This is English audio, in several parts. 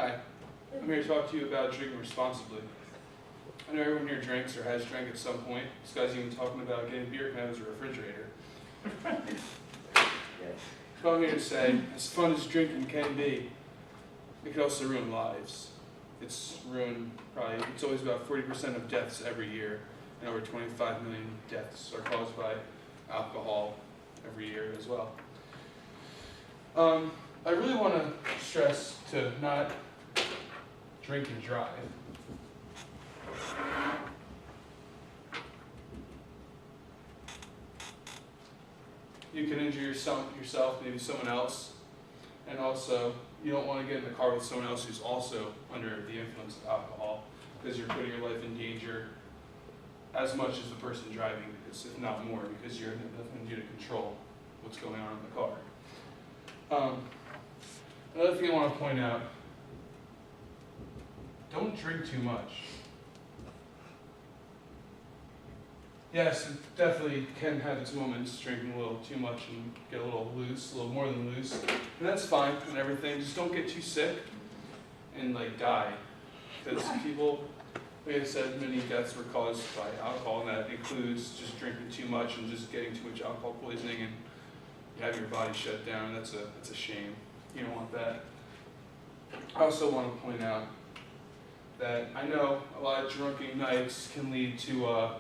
Hi, I'm here to talk to you about drinking responsibly. I know everyone here drinks or has drank at some point. This guy's even talking about getting beer can out of his refrigerator. So I'm here to say, as fun as drinking can be, it can also ruin lives. It's always about 40% of deaths every year, and over 25 million deaths are caused by alcohol every year as well. I really want to stress to not drink and drive. You can injure yourself, maybe someone else, and also you don't want to get in the car with someone else who's also under the influence of alcohol, because you're putting your life in danger as much as the person driving, because if not more, because you're nothing to do to control what's going on in the car. Another thing I want to point out, don't drink too much. Yes, it definitely can have its moments, drinking a little too much and get a little loose, a little more than loose, and that's fine and everything. Just don't get too sick and die, because people, like I said, many deaths were caused by alcohol, and that includes just drinking too much and just getting too much alcohol poisoning, and you have your body shut down. That's a shame. You don't want that. I also want to point out that I know a lot of drunken nights can lead to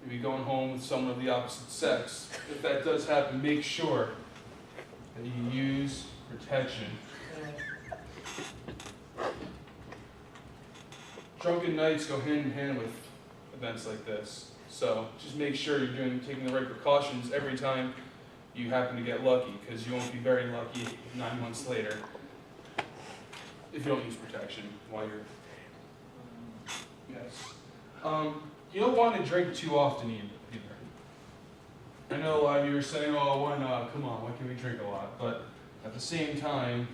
maybe going home with someone of the opposite sex. If that does happen, make sure that you use protection. Drunken nights go hand in hand with events like this. So just make sure you're taking the right precautions every time you happen to get lucky, because you won't be very lucky 9 months later if you don't use protection while you're... Yes. You don't want to drink too often either. I know a lot of you are saying, oh, why not? Come on, why can't we drink a lot? But at the same time,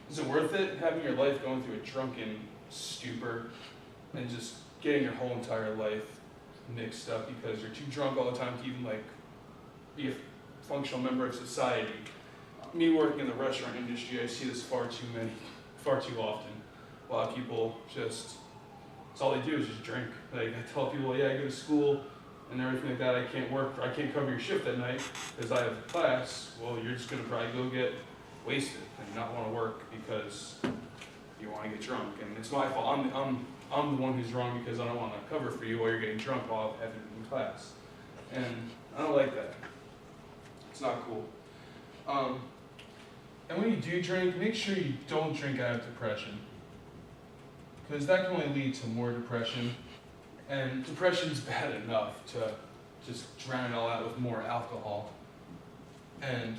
is it worth it having your life going through a drunken stupor and just getting your whole entire life mixed up because you're too drunk all the time to even be a functional member of society? Me working in the restaurant industry, I see this far too often. A lot of people just, that's all they do is just drink. I tell people, yeah, I go to school and everything like that, I can't cover your shift at night because I have class. Well, you're just gonna probably go get wasted and not want to work because you want to get drunk. And it's my fault. I'm the one who's wrong because I don't want to cover for you while you're getting drunk while having in class. And I don't like that. It's not cool. And when you do drink, make sure you don't drink out of depression, because that can only lead to more depression. And depression's bad enough to just drown it all out with more alcohol. And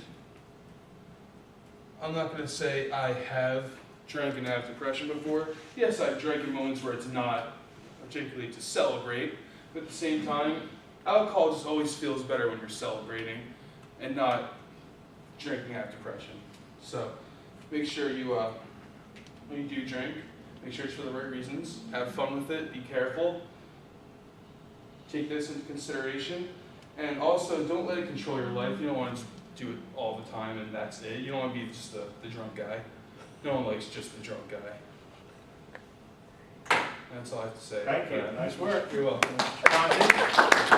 I'm not going to say I have drank and have depression before. Yes, I've drank in moments where it's not particularly to celebrate, but at the same time, alcohol just always feels better when you're celebrating and not drinking have depression. So make sure you, when you do drink, make sure it's for the right reasons. Have fun with it. Be careful. Take this into consideration. And also, don't let it control your life. You don't want to do it all the time and that's it. You don't want to be just the drunk guy. No one likes just the drunk guy. That's all I have to say. Thank you. Nice work. You're welcome.